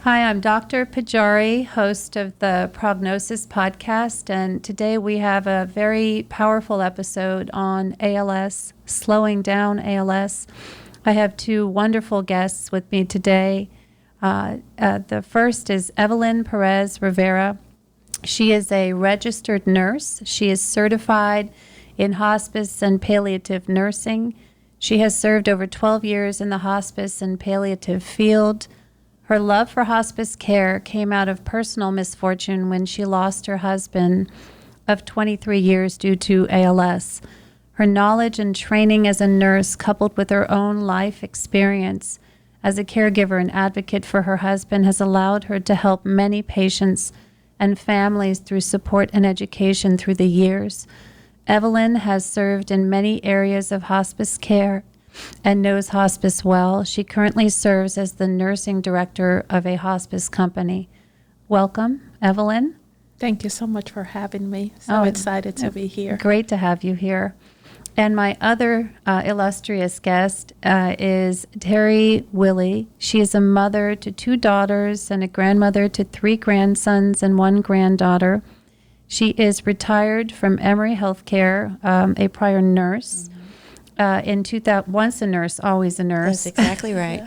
Hi, I'm Dr. Pajari, host of the Prognosis podcast, and today we have a very powerful episode on ALS, slowing down ALS. I have two wonderful guests with me today. The first is Evelyn Perez-Rivera. She is a registered nurse. She is certified in hospice and palliative nursing. She has served over 12 years in the hospice and palliative field. Her love for hospice care came out of personal misfortune when she lost her husband of 23 years due to ALS. Her knowledge and training as a nurse, coupled with her own life experience as a caregiver and advocate for her husband, has allowed her to help many patients and families through support and education through the years. Evelyn has served in many areas of hospice care and knows hospice well. She currently serves as the nursing director of a hospice company. Welcome, Evelyn. Thank you so much for having me. So excited to be here. Great to have you here. And my other illustrious guest is Terry Willey. She is a mother to 2 daughters and a grandmother to 3 grandsons and 1 granddaughter. She is retired from Emory Healthcare, a prior nurse. In 2000, once a nurse, always a nurse. That's exactly right.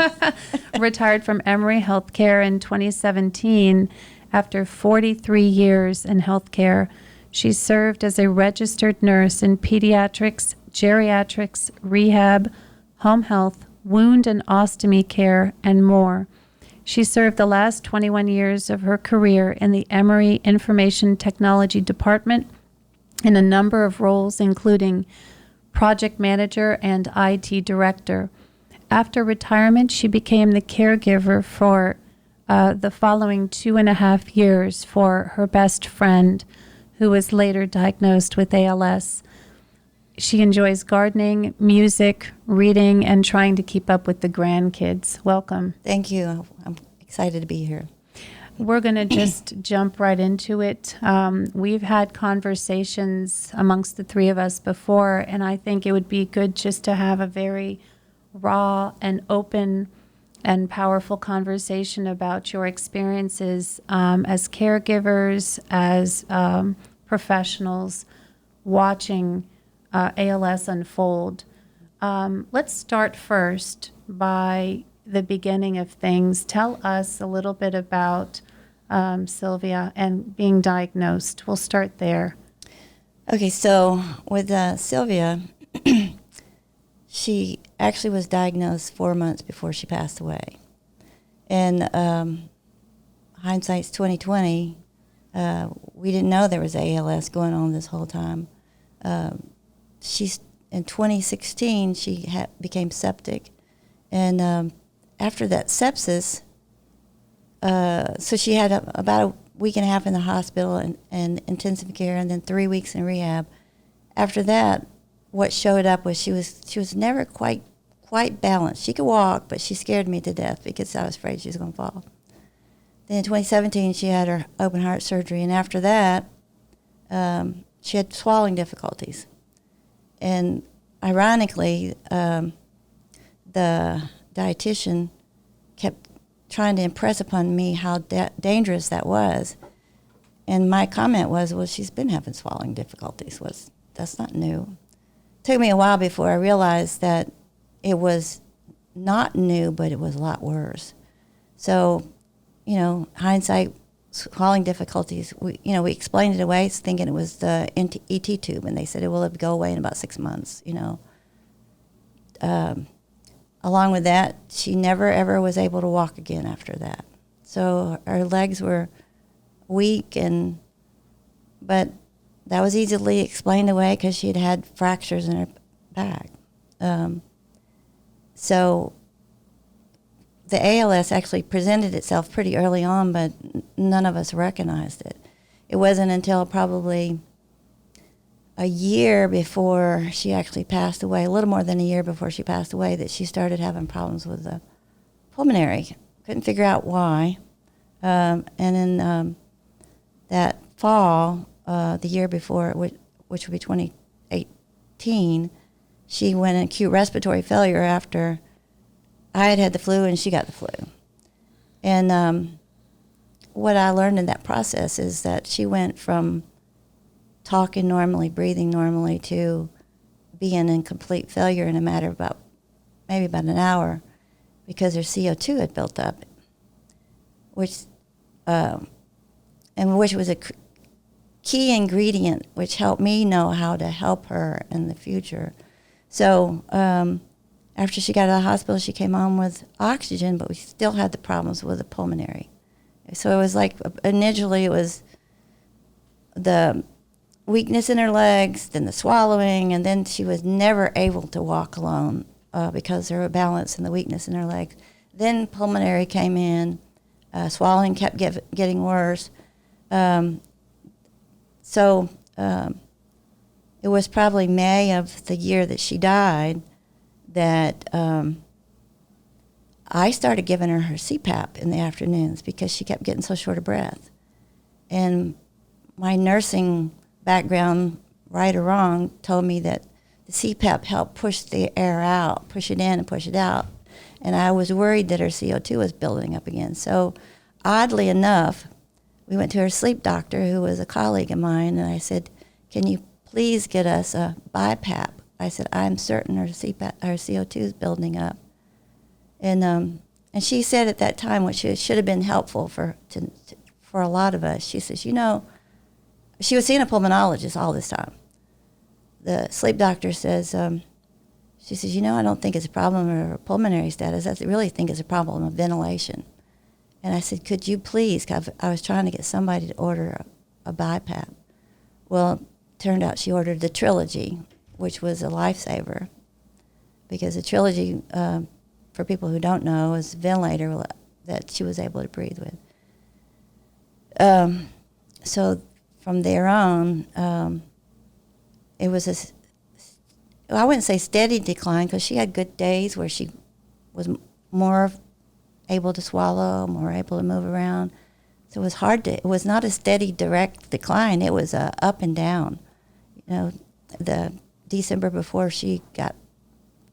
Retired from Emory Healthcare in 2017 after 43 years in healthcare. She served as a registered nurse in pediatrics, geriatrics, rehab, home health, wound and ostomy care, and more. She served the last 21 years of her career in the Emory Information Technology Department in a number of roles, including project manager and IT director. After retirement, she became the caregiver for the following 2.5 years for her best friend, who was later diagnosed with ALS. She enjoys gardening, music, reading, and trying to keep up with the grandkids. Welcome. Thank you. I'm excited to be here. We're going to just jump right into it. We've had conversations amongst the 3 of us before, and I think it would be good just to have a very raw and open and powerful conversation about your experiences as caregivers, as professionals watching ALS unfold. Let's start first by the beginning of things. Tell us a little bit about Sylvia and being diagnosed. We'll start there. Okay, so with Sylvia, she actually was diagnosed 4 months before she passed away. And hindsight's 2020. We didn't know there was ALS going on this whole time. In 2016, she became septic, and after that sepsis, so she had about a week and a half in the hospital and intensive care, and then 3 weeks in rehab. After that, what showed up was she was never quite balanced. She could walk, but she scared me to death because I was afraid she was going to fall. Then in 2017, she had her open heart surgery, and after that, she had swallowing difficulties. And ironically, the dietitian kept trying to impress upon me how dangerous that was. And my comment was, well, she's been having swallowing difficulties. That's not new. It took me a while before I realized that it was not new, but it was a lot worse. So, hindsight, swallowing difficulties, we explained it away thinking it was the ET tube, and they said it will go away in about 6 months, Along with that, she never, ever was able to walk again after that. So her legs were weak, but that was easily explained away because she had fractures in her back. So the ALS actually presented itself pretty early on, but none of us recognized it. It wasn't until probably a year before she actually passed away, a little more than a year before she passed away, that she started having problems with the pulmonary. Couldn't figure out why. And in that fall, the year before, which would be 2018, she went in acute respiratory failure after I had the flu and she got the flu. And what I learned in that process is that she went from talking normally, breathing normally, to being in complete failure in a matter of maybe about an hour, because her CO2 had built up, which was a key ingredient which helped me know how to help her in the future. So after she got out of the hospital, she came home with oxygen, but we still had the problems with the pulmonary. So it was like, initially it was the weakness in her legs, then the swallowing, and then she was never able to walk alone because of her balance and the weakness in her legs. Then pulmonary came in, swallowing kept getting worse. So it was probably May of the year that she died that I started giving her CPAP in the afternoons because she kept getting so short of breath. And my nursing background, right or wrong, told me that the CPAP helped push the air out, push it in and push it out. And I was worried that her CO2 was building up again. So oddly enough, we went to her sleep doctor, who was a colleague of mine, and I said, can you please get us a BiPAP? I said, I'm certain her CO2 is building up. And she said at that time, which should have been helpful for a lot of us, she says, she was seeing a pulmonologist all this time. The sleep doctor says, she says, I don't think it's a problem of her pulmonary status. I really think it's a problem of ventilation. And I said, could you please, 'cause I was trying to get somebody to order a BiPAP. Well, turned out she ordered the Trilogy, which was a lifesaver, because the Trilogy, for people who don't know, is a ventilator that she was able to breathe with. So from there on, it was I wouldn't say steady decline, because she had good days where she was more able to swallow, more able to move around. So it was not a steady, direct decline. It was up and down. The December before she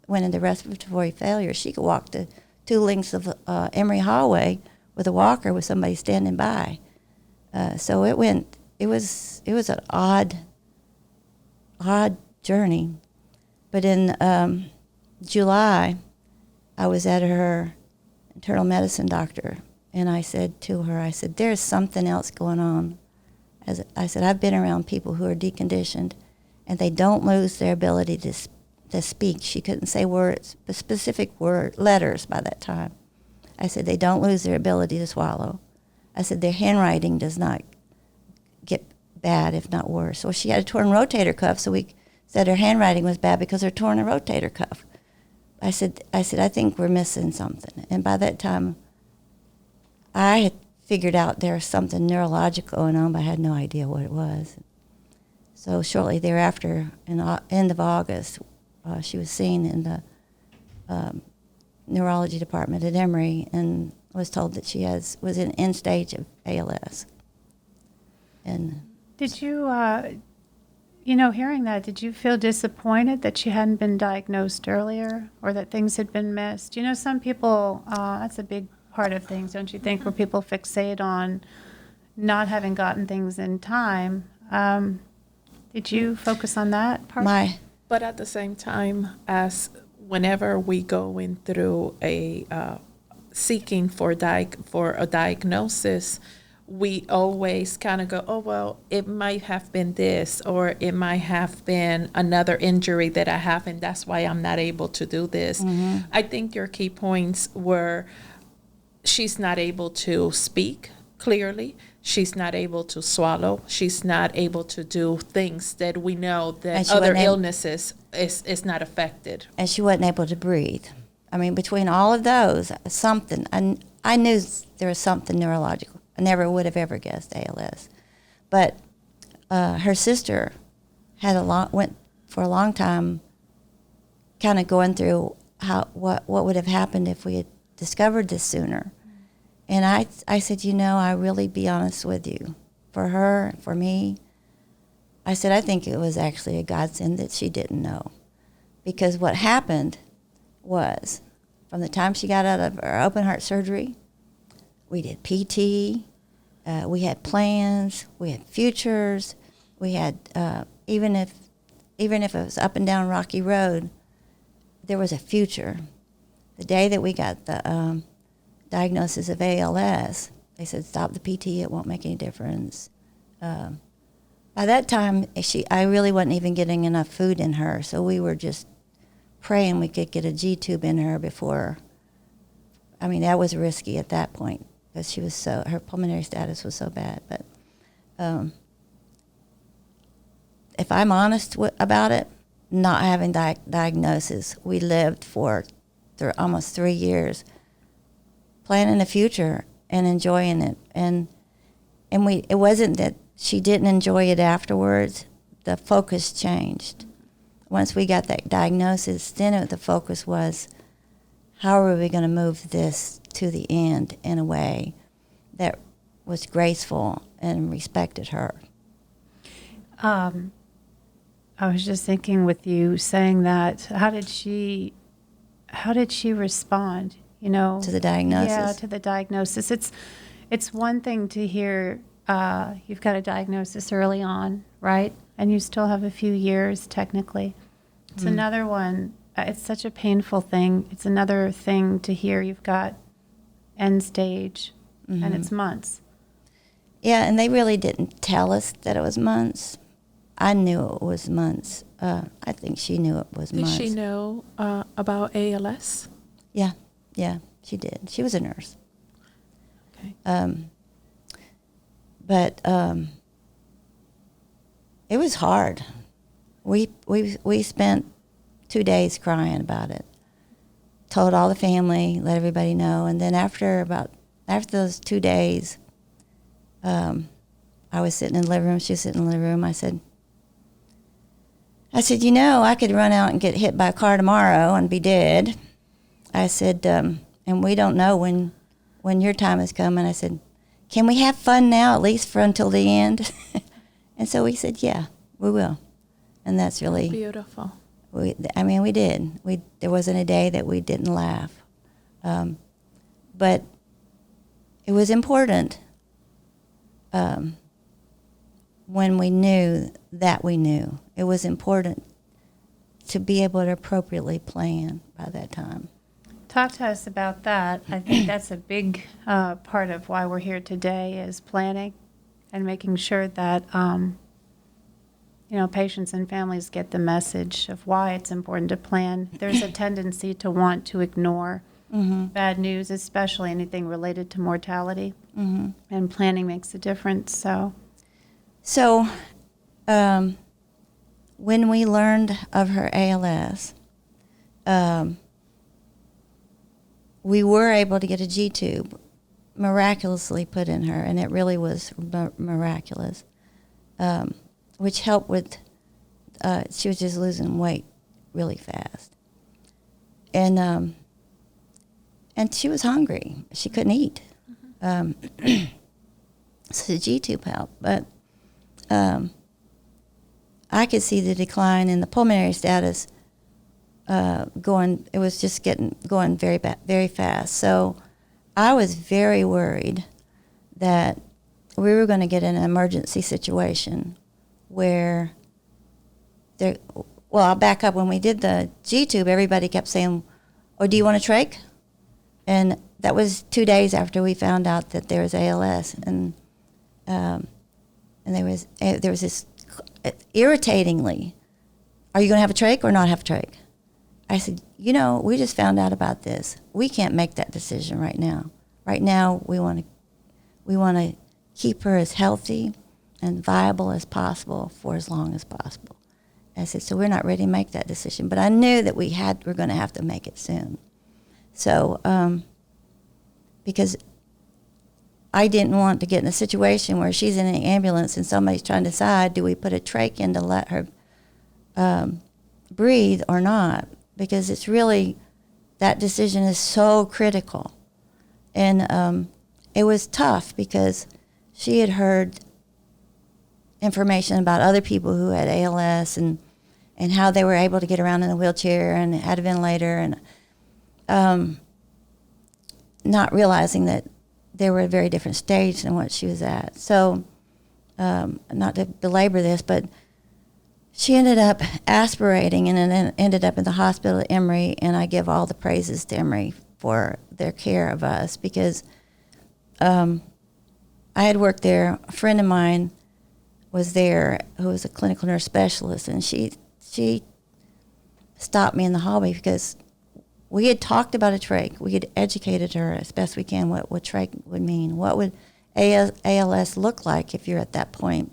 went into respiratory failure, she could walk the 2 lengths of Emory hallway with a walker with somebody standing by. So it was an odd journey. But in July, I was at her internal medicine doctor, and I said to her, there's something else going on. I said, I've been around people who are deconditioned, and they don't lose their ability to speak. She couldn't say words, specific letters by that time. I said, they don't lose their ability to swallow. I said, their handwriting does not get bad, if not worse. So she had a torn rotator cuff, so we said her handwriting was bad because her torn a rotator cuff. I said, I think we're missing something. And by that time, I had figured out there was something neurological going on, but I had no idea what it was. So shortly thereafter, in the end of August, she was seen in the neurology department at Emory and was told that she was in end stage of ALS. And did you, hearing that, did you feel disappointed that she hadn't been diagnosed earlier, or that things had been missed? Some people, that's a big part of things, don't you think, where people fixate on not having gotten things in time. Did you focus on that part? But at the same time, as whenever we go in through a seeking for a diagnosis, we always kind of go, oh, well, it might have been this, or it might have been another injury that I have, and that's why I'm not able to do this. Mm-hmm. I think your key points were she's not able to speak clearly. She's not able to swallow. She's not able to do things that we know that other illnesses is not affected. And she wasn't able to breathe. I mean, between all of those, something, I knew there was something neurological. I never would have ever guessed ALS. But her sister went for a long time kind of going through what would have happened if we had discovered this sooner. And I said, I really be honest with you. For her, for me, I said, I think it was actually a godsend that she didn't know. Because what happened was, from the time she got out of her open heart surgery, we did PT, We had plans. We had futures. We had even if it was up and down rocky road, there was a future. The day that we got the diagnosis of ALS, they said, stop the PT, it won't make any difference. By that time, I really wasn't even getting enough food in her, so we were just praying we could get a Gtube in her before. I mean, that was risky at that point because her pulmonary status was so bad. But if I'm honest about it, not having diagnosis, we lived for almost 3 years planning the future and enjoying it. And it wasn't that she didn't enjoy it afterwards. The focus changed. Once we got that diagnosis, then the focus was, how are we going to move this to the end in a way that was graceful and respected her? I was just thinking with you saying that, how did she respond, To the diagnosis? Yeah, to the diagnosis. It's one thing to hear you've got a diagnosis early on, right? And you still have a few years technically. It's another one. It's such a painful thing. It's another thing to hear you've got end stage, and it's months. Yeah, and they really didn't tell us that it was months. I knew it was months. I think she knew it was months. Did she know about ALS? Yeah, she did. She was a nurse. Okay. But it was hard. We spent 2 days crying about it. Told all the family, let everybody know, and then after those 2 days, I was sitting in the living room. She was sitting in the living room. I said, I could run out and get hit by a car tomorrow and be dead. I said, and we don't know when your time is coming. I said, can we have fun now, at least for until the end? And so we said, yeah, we will. And that's really beautiful. We did. There wasn't a day that we didn't laugh. But it was important when we knew that we knew. It was important to be able to appropriately plan by that time. Talk to us about that. I think that's a big part of why we're here today is planning and making sure that patients and families get the message of why it's important to plan. There's a tendency to want to ignore bad news, especially anything related to mortality, and planning makes a difference. So when we learned of her ALS, we were able to get a Gtube miraculously put in her, and it really was miraculous, which helped with, she was just losing weight really fast. And she was hungry. She couldn't eat. So the Gtube helped. But I could see the decline in the pulmonary status going. It was just going very fast. So I was very worried that we were going to get in an emergency situation where I'll back up. When we did the Gtube, everybody kept saying, "Oh, do you want a trach?" And that was 2 days after we found out that there was ALS, and there was this irritatingly, "Are you going to have a trach or not have a trach?" I said, we just found out about this. We can't make that decision right now. Right now, we want to keep her as healthy and viable as possible for as long as possible. I said, so we're not ready to make that decision. But I knew that we're going to have to make it soon. So, because I didn't want to get in a situation where she's in an ambulance and somebody's trying to decide, do we put a trach in to let her breathe or not? Because it's really, that decision is so critical. And it was tough because she had heard information about other people who had ALS and how they were able to get around in a wheelchair and had a ventilator, and not realizing that they were at a very different stage than what she was at. So, not to belabor this, but she ended up aspirating and then ended up in the hospital at Emory, and I give all the praises to Emory for their care of us, because I had worked there. A friend of mine was there who was a clinical nurse specialist, and she stopped me in the hallway because we had talked about a trach. We had educated her as best we can what trach would mean. What would ALS look like if you're at that point?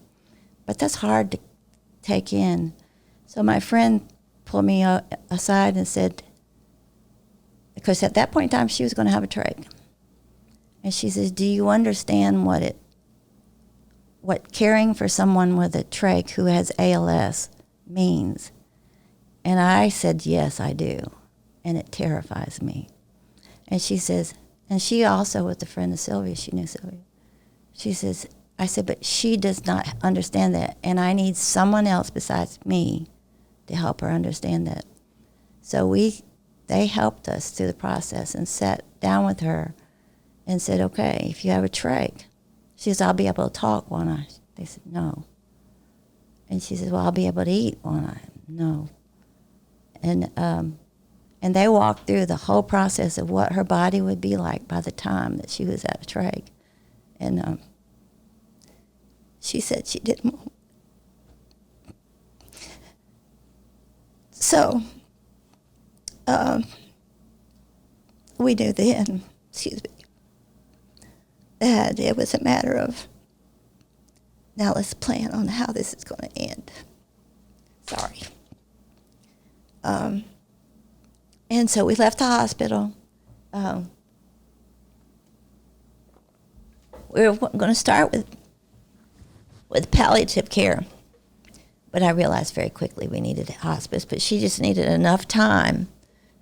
But that's hard to take in. So my friend pulled me aside and said, because at that point in time she was going to have a trach. And she says, do you understand what caring for someone with a trach who has ALS means? And I said, yes, I do. And it terrifies me. And she says, and she also was a friend of Sylvia. She knew Sylvia. She says, I said, but she does not understand that. And I need someone else besides me to help her understand that. So they helped us through the process and sat down with her and said, okay, if you have a trach. She says, I'll be able to talk, won't I? They said, no. And she says, well, I'll be able to eat, won't I? No. And they walked through the whole process of what her body would be like by the time that she was at a trach. And she said she didn't want. So we knew then, that it was a matter of, now let's plan on how this is going to end. Sorry. And so we left the hospital. We were going to start with palliative care, but I realized very quickly we needed hospice, but she just needed enough time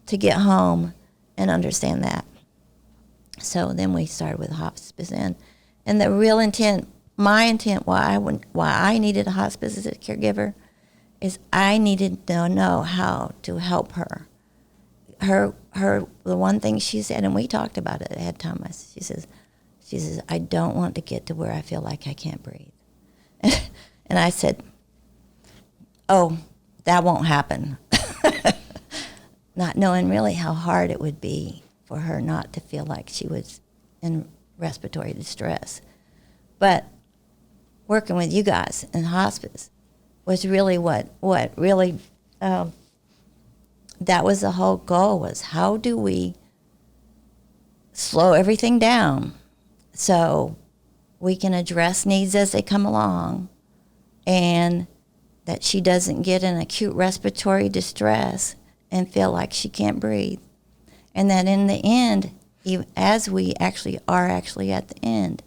to get home and understand that. So then we started with hospice, and the real intent, my intent, why I needed a hospice as a caregiver, is I needed to know how to help her. The one thing she said, and we talked about it ahead of time. She says, I don't want to get to where I feel like I can't breathe. And I said, oh, that won't happen. Not knowing really how hard it would be for her not to feel like she was in respiratory distress. But working with you guys in hospice was really what really, that was the whole goal, was how do we slow everything down so we can address needs as they come along, and that she doesn't get an acute respiratory distress and feel like she can't breathe. And that in the end, even as we actually are at the end,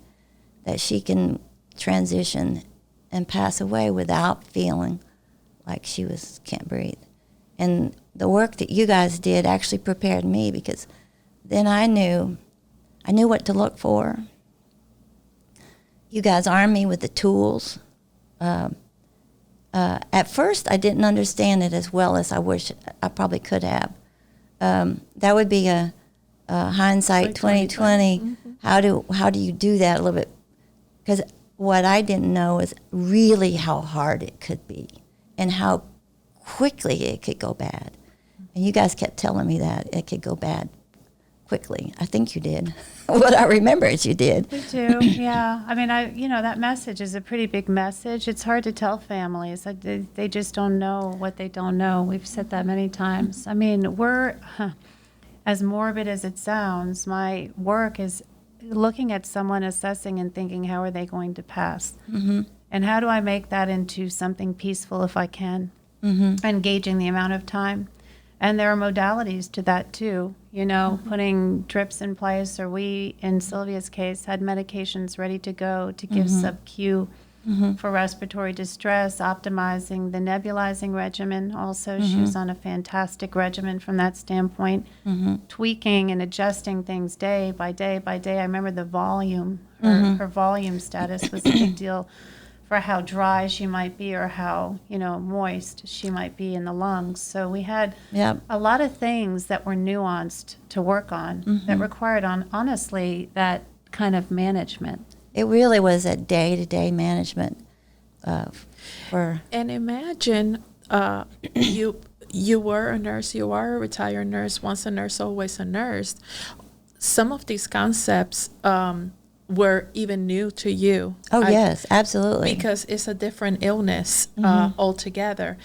that she can transition and pass away without feeling like she can't breathe. And the work that you guys did actually prepared me, because then I knew what to look for. You guys armed me with the tools. At first, I didn't understand it as well as I wish I probably could have. That would be a hindsight 2020. Mm-hmm. How do you do that a little bit? Because what I didn't know is really how hard it could be and how quickly it could go bad. And you guys kept telling me that it could go bad quickly. I think you did. What I remember is you did. We do, yeah. I mean, that message is a pretty big message. It's hard to tell families. They just don't know what they don't know. We've said that many times. I mean, as morbid as it sounds, my work is looking at someone, assessing and thinking, how are they going to pass? Mm-hmm. And how do I make that into something peaceful if I can? Mm-hmm. Engaging the amount of time. And there are modalities to that too, mm-hmm. putting drips in place, or we, in Sylvia's case, had medications ready to go to give mm-hmm. sub-Q mm-hmm. for respiratory distress, optimizing the nebulizing regimen. Also, mm-hmm. she was on a fantastic regimen from that standpoint, mm-hmm. tweaking and adjusting things day by day by day. I remember the volume, her volume status was a big deal for how dry she might be, or how, moist she might be in the lungs. So we had a lot of things that were nuanced to work on, mm-hmm. that required, honestly, that kind of management. It really was a day-to-day management for. And imagine you were a nurse, you are a retired nurse, once a nurse, always a nurse. Some of these concepts were even new to you. Oh, yes, absolutely. Because it's a different illness altogether.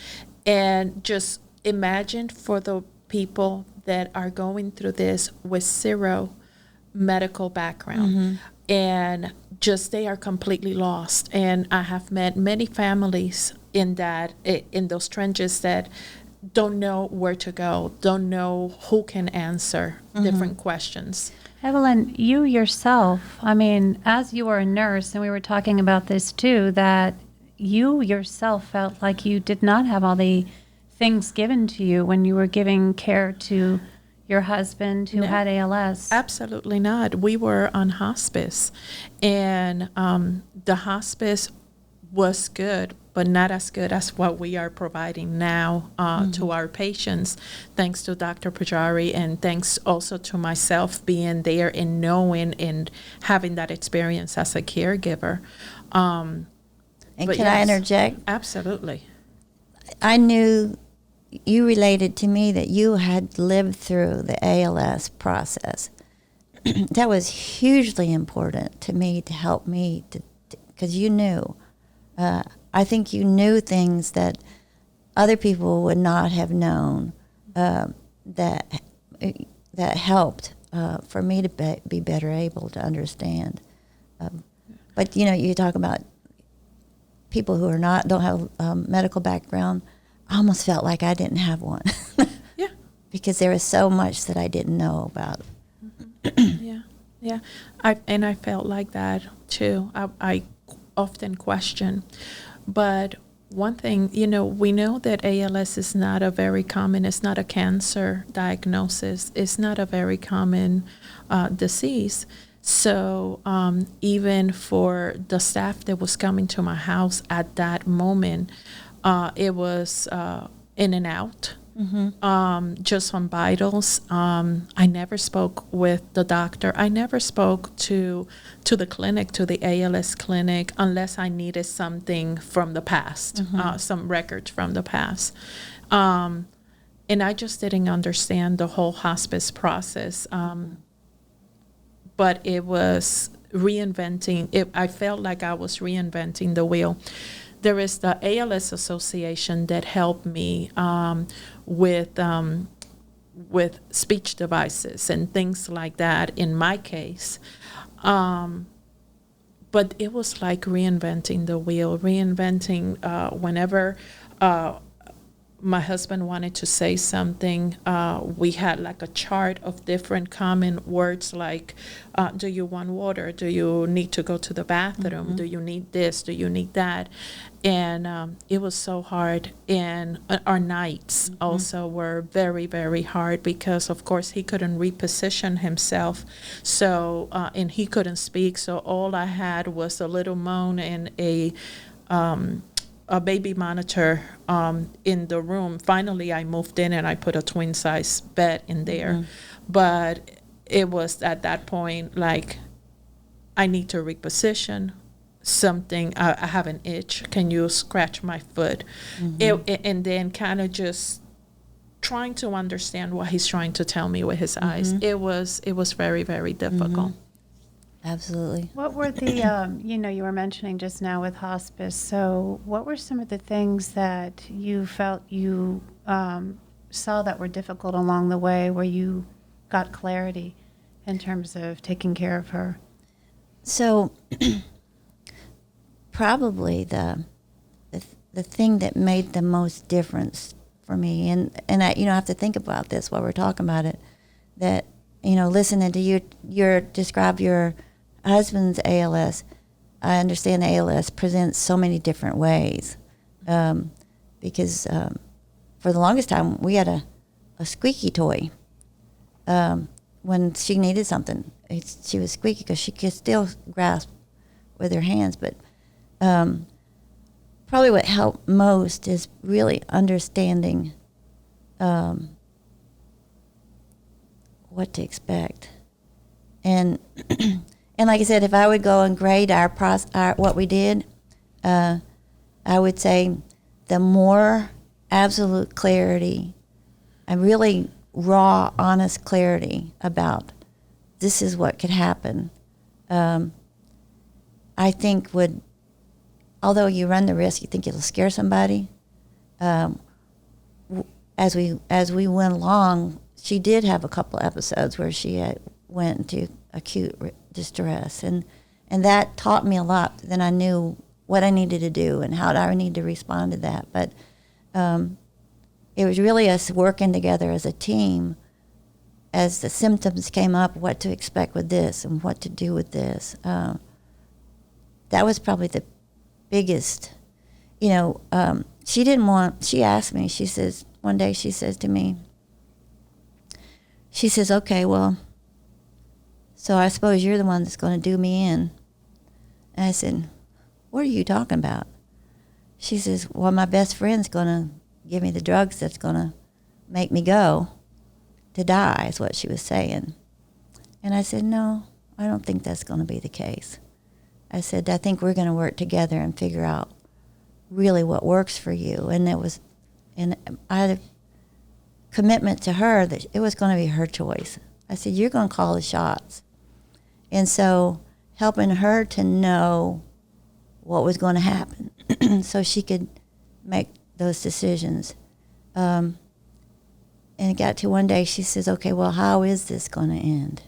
And just imagine for the people that are going through this with zero medical background and just they are completely lost. And I have met many families in those trenches that don't know where to go, don't know who can answer different questions. Evelyn, you yourself, I mean, as you were a nurse, and we were talking about this too, that you yourself felt like you did not have all the things given to you when you were giving care to your husband who had ALS. Absolutely not. We were on hospice, and the hospice was good, but not as good as what we are providing now to our patients, thanks to Dr. Pajari, and thanks also to myself being there and knowing and having that experience as a caregiver. And can I interject? Absolutely. I knew you related to me that you had lived through the ALS process. That was hugely important to me to help me, because you knew. I think you knew things that other people would not have known that helped for me to be better able to understand. But you talk about people who don't have a medical background. I almost felt like I didn't have one. Yeah. Because there was so much that I didn't know about. Yeah. I felt like that too. I often question. But one thing, we know that ALS is not it's not a cancer diagnosis. It's not a very common disease. So even for the staff that was coming to my house at that moment, it was in and out. Just on vitals. I never spoke with the doctor. I never spoke to the clinic, to the ALS clinic, unless I needed something from the past, some records from the past. And I just didn't understand the whole hospice process. But it was reinventing. I felt like I was reinventing the wheel. There is the ALS Association that helped me with speech devices and things like that in my case. But it was like reinventing the wheel, whenever my husband wanted to say something, we had like a chart of different common words like, do you want water? Do you need to go to the bathroom? Do you need this? Do you need that? And it was so hard. And our nights also were very, very hard because, of course, he couldn't reposition himself. So, and he couldn't speak. So all I had was a little moan and a baby monitor in the room. Finally, I moved in and I put a twin size bed in there. But it was at that point like, I need to reposition something. I have an itch. Can you scratch my foot? And then kind of just trying to understand what he's trying to tell me with his eyes. It was very, very difficult. Absolutely. What were the, you were mentioning just now with hospice, so what were some of the things that you felt you saw that were difficult along the way where you got clarity in terms of taking care of her? So probably the thing that made the most difference for me, and I have to think about this while we're talking about it, that, listening to you describe your husband's ALS, I understand ALS presents so many different ways, because for the longest time we had a squeaky toy. When she needed something, she was squeaky because she could still grasp with her hands. But probably what helped most is really understanding what to expect. And And like I said, if I would go and grade our what we did, I would say the more absolute clarity and really raw, honest clarity about this is what could happen, I think would, although you run the risk, you think it'll scare somebody. As we went along, she did have a couple episodes where she went into acute distress, and that taught me a lot. Then I knew what I needed to do and how I need to respond to that. But it was really us working together as a team as the symptoms came up, what to expect with this and what to do with this. That was probably the biggest, she asked me, she says, one day she says to me, she says, okay, well, so I suppose you're the one that's going to do me in. And I said, what are you talking about? She says, well, my best friend's going to give me the drugs that's going to make me go to die, is what she was saying. And I said, no, I don't think that's going to be the case. I said, I think we're going to work together and figure out really what works for you. And I had a commitment to her that it was going to be her choice. I said, you're going to call the shots. And so helping her to know what was going to happen so she could make those decisions. And it got to one day, she says, okay, well, how is this going to end?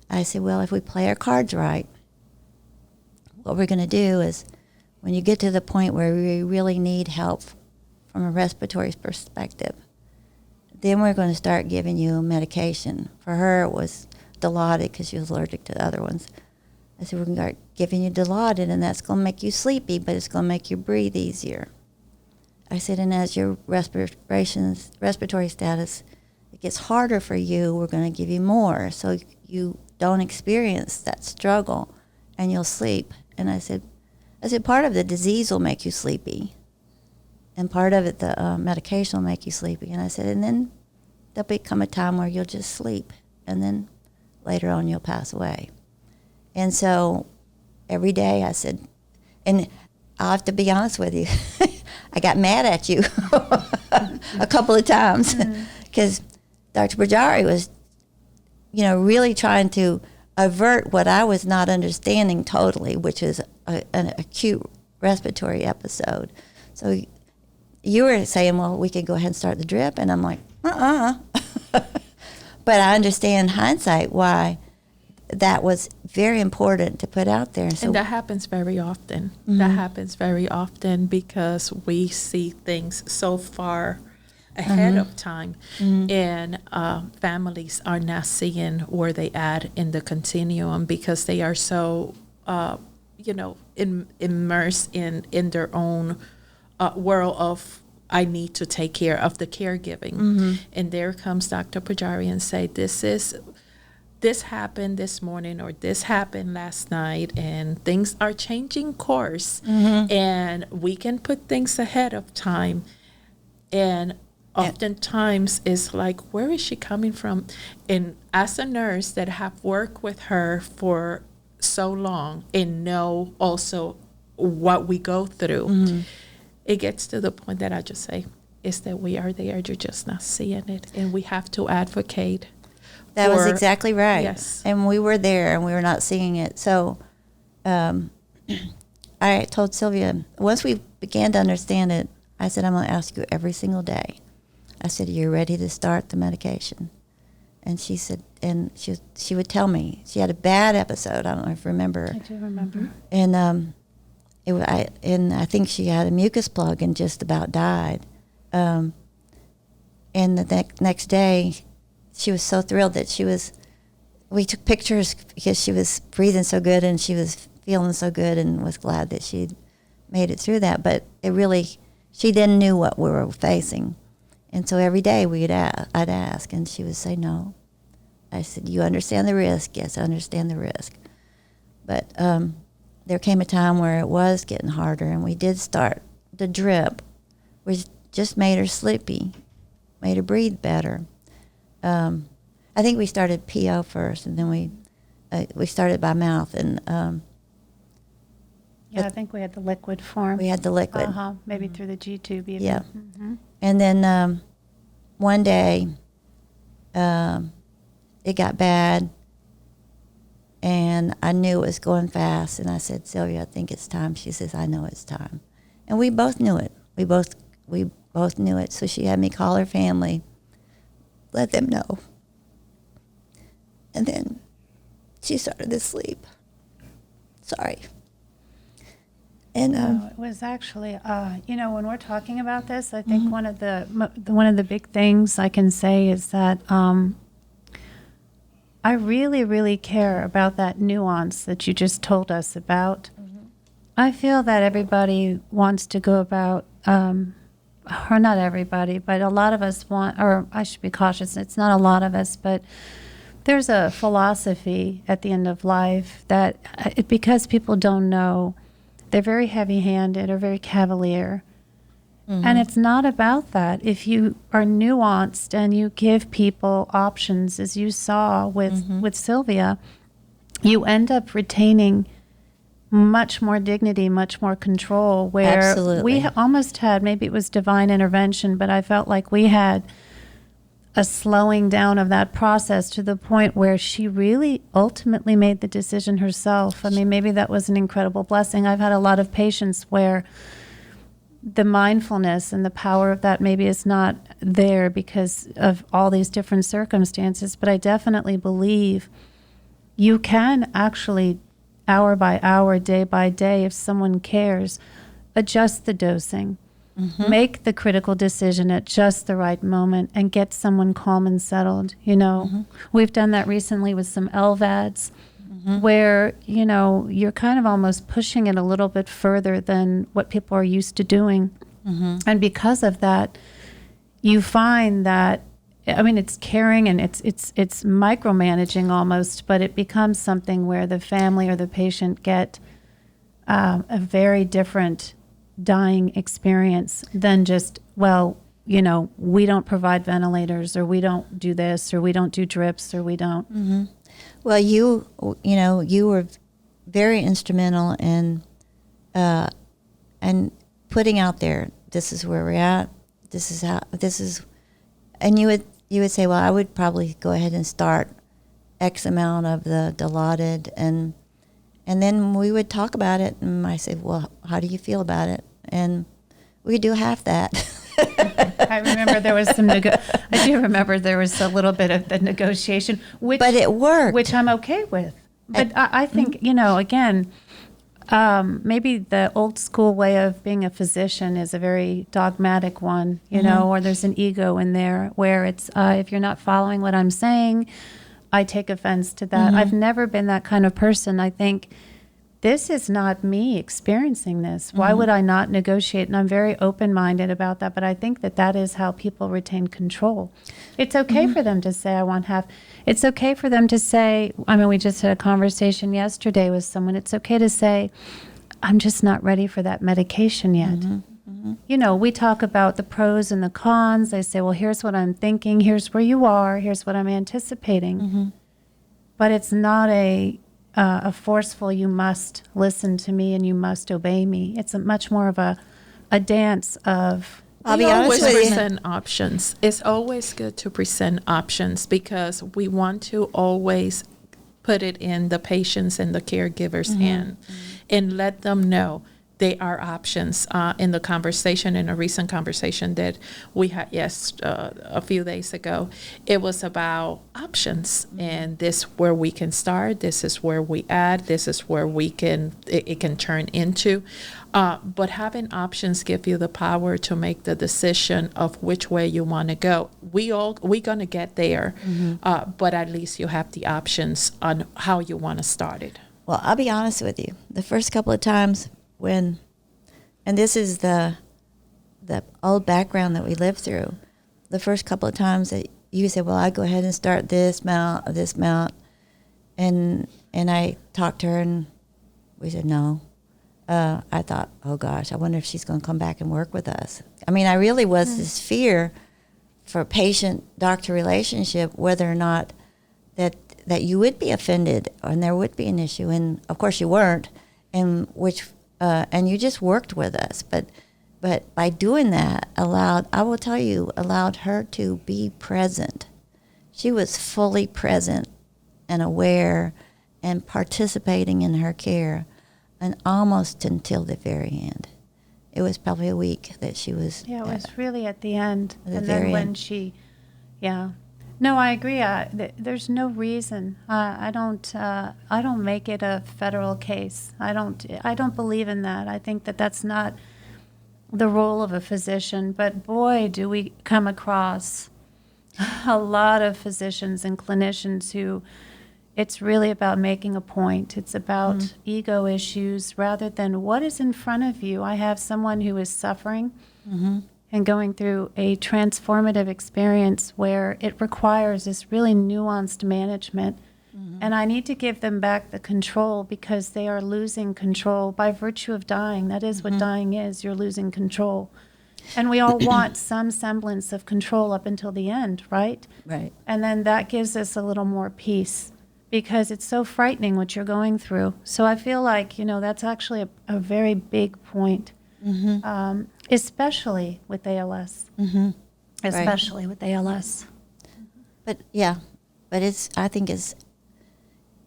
I said, well, if we play our cards right, what we're going to do is when you get to the point where we really need help from a respiratory perspective, then we're going to start giving you medication. For her, it was Dilaudid because she was allergic to the other ones. I said, we're going to start giving you Dilaudid, and that's going to make you sleepy, but it's going to make you breathe easier. I said, and as your respiratory status, it gets harder for you, we're going to give you more so you don't experience that struggle and you'll sleep. And I said, part of the disease will make you sleepy, and part of it, the medication will make you sleepy. And I said, and then there'll become a time where you'll just sleep, and then later on you'll pass away. And so every day I said, and I'll have to be honest with you, I got mad at you a couple of times because Dr. Pajari was, really trying to avert what I was not understanding totally, which is an acute respiratory episode. So you were saying, well, we could go ahead and start the drip, and I'm like, But I understand in hindsight why that was very important to put out there. So, and that happens very often. Mm-hmm. That happens very often because we see things so far ahead of time, and families are not seeing where they at in the continuum because they are so, immersed in their own world of, I need to take care of the caregiving. And there comes Dr. Pajari and say, this happened this morning, or this happened last night, and things are changing course, and we can put things ahead of time. And oftentimes it's like, where is she coming from? And as a nurse that have worked with her for so long and know also what we go through, it gets to the point that I just say, is that we are there, you're just not seeing it, and we have to advocate. That was exactly right. Yes. And we were there, and we were not seeing it. So I told Sylvia, once we began to understand it, I said, I'm going to ask you every single day. I said, are you ready to start the medication? And she said, and she would tell me. She had a bad episode. I don't know if you remember. I do remember. And I think she had a mucus plug and just about died. And the next day, she was so thrilled that we took pictures because she was breathing so good and she was feeling so good and was glad that she'd made it through that. But she then knew what we were facing. And so every day I'd ask, and she would say no. I said, you understand the risk? Yes, I understand the risk. But there came a time where it was getting harder, and we did start the drip, which just made her sleepy, made her breathe better. I think we started PO first, and then we we started by mouth, and Yeah, I think we had the liquid form. we had the liquid. Maybe through the Gtube even. Yeah. Mm-hmm. And then one day, it got bad, and I knew it was going fast. And I said, Sylvia, I think it's time. She says, I know it's time. And we both knew it. We both knew it. So she had me call her family, let them know. And then she started to sleep. Sorry. And No, it was actually, when we're talking about this, I think one of the big things I can say is that I really, really care about that nuance that you just told us about. I feel that everybody wants to go about, or not everybody, but a lot of us want, or I should be cautious, it's not a lot of us, but there's a philosophy at the end of life that because people don't know, they're very heavy-handed or very cavalier. And it's not about that. If you are nuanced and you give people options, as you saw with Sylvia, you end up retaining much more dignity, much more control, where Absolutely. we almost had, maybe it was divine intervention, but I felt like we had a slowing down of that process to the point where she really ultimately made the decision herself. I mean, maybe that was an incredible blessing. I've had a lot of patients where the mindfulness and the power of that maybe is not there because of all these different circumstances, but I definitely believe you can actually, hour by hour, day by day, if someone cares, adjust the dosing. Make the critical decision at just the right moment and get someone calm and settled. We've done that recently with some LVADs where, you're kind of almost pushing it a little bit further than what people are used to doing. And because of that, you find that, it's caring and it's micromanaging almost, but it becomes something where the family or the patient get a very different dying experience than just, we don't provide ventilators, or we don't do this, or we don't do drips, or we don't. well, you were very instrumental in and putting out there, this is where we're at, and you would say, well, I would probably go ahead and start X amount of the Dilaudid, and then we would talk about it, and I said, well, how do you feel about it? And we do half that. I remember there was I do remember there was a little bit of the negotiation, but it worked. Which I'm okay with. But I think, again, maybe the old school way of being a physician is a very dogmatic one, or there's an ego in there where it's, if you're not following what I'm saying, I take offense to that. I've never been that kind of person. I think this is not me experiencing this. Why would I not negotiate? And I'm very open-minded about that, but I think that is how people retain control. It's okay for them to say, I want half. It's okay for them to say, we just had a conversation yesterday with someone. It's okay to say, I'm just not ready for that medication yet. We talk about the pros and the cons. I say, well, here's what I'm thinking. Here's where you are. Here's what I'm anticipating. But it's not a forceful, you must listen to me and you must obey me. It's much more of a dance of... I'll We be always honest with you. present options. It's always good to present options because we want to always put it in the patient's and the caregiver's hand and let them know they are options. In the conversation, in a recent conversation that we had a few days ago, it was about options, and this where we can start, this is where we add, this is where it can turn into. But having options give you the power to make the decision of which way you want to go. We're gonna get there, but at least you have the options on how you want to start it. Well, I'll be honest with you. The first couple of times and this is the old background that we lived through, the first couple of times that you said, well, I go ahead and start this mount, and I talked to her and we said no. I thought, oh gosh, I wonder if she's going to come back and work with us. I really was this fear for patient-doctor relationship, whether or not that that you would be offended and there would be an issue, and of course you weren't, and and you just worked with us, but by doing that allowed her to be present. She was fully present and aware and participating in her care, and almost until the very end. It was probably a week that she was. Yeah, it was really at the end. At the And very then when end. she, yeah. No, I agree. There's no reason. I don't make it a federal case. I don't believe in that. I think that that's not the role of a physician. But boy, do we come across a lot of physicians and clinicians who it's really about making a point. It's about ego issues rather than what is in front of you. I have someone who is suffering and going through a transformative experience where it requires this really nuanced management. And I need to give them back the control because they are losing control by virtue of dying. That is what dying is. You're losing control. And we all want some semblance of control up until the end, right? Right. And then that gives us a little more peace because it's so frightening what you're going through. So I feel like, that's actually a very big point, especially with ALS. Especially with ALS. But yeah, but I think it's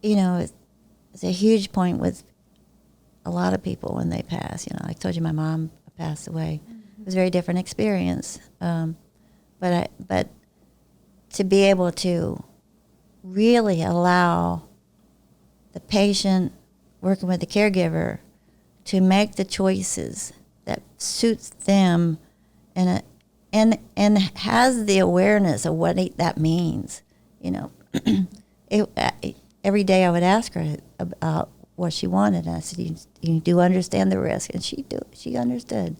a huge point with a lot of people when they pass. I told you my mom passed away. It was a very different experience. But to be able to really allow the patient working with the caregiver to make the choices that suits them and has the awareness of what that means. Every day I would ask her about what she wanted, and I said, "You do understand the risk," and she understood,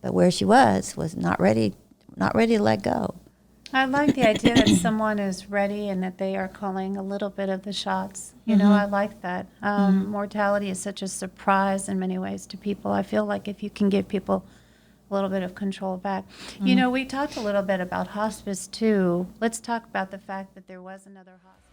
but where she was not ready to let go. I like the idea that someone is ready and that they are calling a little bit of the shots. I like that. Mortality is such a surprise in many ways to people. I feel like if you can give people a little bit of control back. We talked a little bit about hospice too. Let's talk about the fact that there was another hospice.